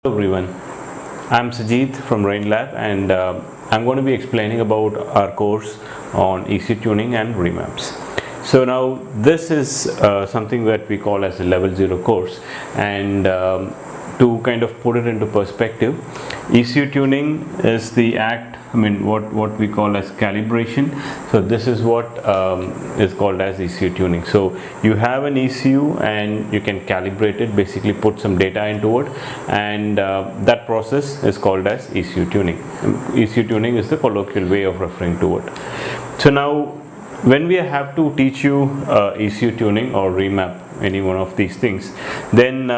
Hello everyone, I'm Sajid from Remaps and I'm going to be explaining about our course on ECU tuning and remaps. So now this is something that we call as a level 0 course, and to kind of put it into perspective, ECU tuning is the what we call as calibration. So this is what is called as ECU tuning. So you have an ECU and you can calibrate it, basically put some data into it, and that process is called as ECU tuning. ECU tuning is the colloquial way of referring to it. So now when we have to teach you ECU tuning or remap, any one of these things, then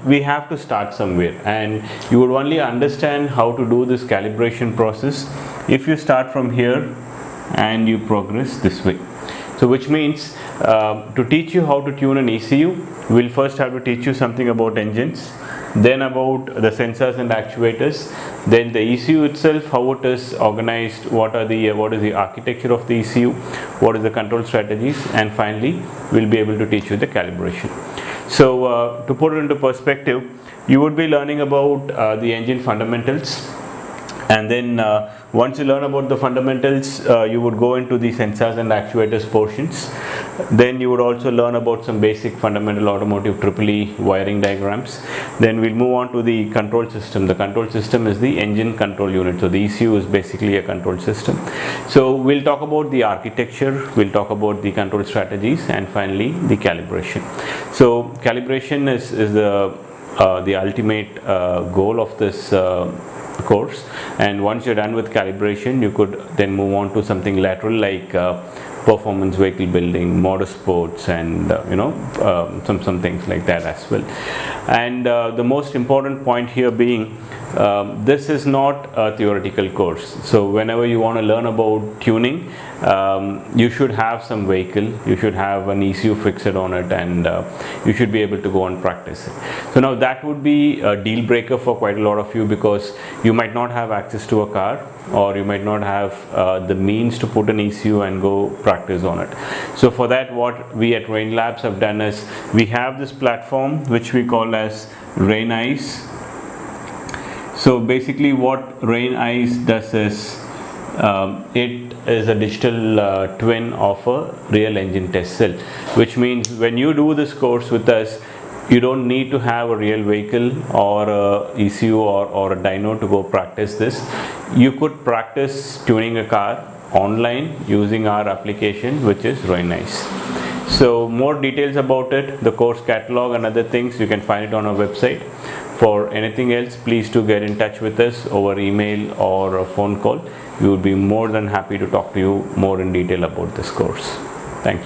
we have to start somewhere, and you would only understand how to do this calibration process if you start from here and you progress this way. So which means to teach you how to tune an ECU, we'll first have to teach you something about engines, then about the sensors and actuators, then the ECU itself, how it is organized, what is the architecture of the ECU, what is the control strategies, and finally we'll be able to teach you the calibration. So to put it into perspective, you would be learning about the engine fundamentals, and then once you learn about the fundamentals, you would go into the sensors and actuators portions. Then you would also learn about some basic fundamental automotive EEE wiring diagrams. Then we'll move on to the control system. The control system is the engine control unit. So the ECU is basically a control system. So we'll talk about the architecture, we'll talk about the control strategies, and finally the calibration. So calibration is the ultimate goal of this course, and once you're done with calibration, you could then move on to something lateral like performance vehicle building, motorsports, and some things like that as well. And the most important point here being, this is not a theoretical course. So whenever you want to learn about tuning, you should have some vehicle, you should have an ECU fixed on it, and you should be able to go and practice it. So now that would be a deal breaker for quite a lot of you, because you might not have access to a car, or you might not have the means to put an ECU and go practice on it. So for that, what we at Remaps have done is, we have this platform which we call as Remaps. So basically what Remaps does is, it is a digital twin of a real engine test cell, which means when you do this course with us, you don't need to have a real vehicle or a ECU or a dyno to go practice this. You could practice tuning a car online using our application, which is Remaps. So more details about it, the course catalog and other things, you can find it on our website. For anything else, please do get in touch with us over email or a phone call. We would be more than happy to talk to you more in detail about this course. Thank you.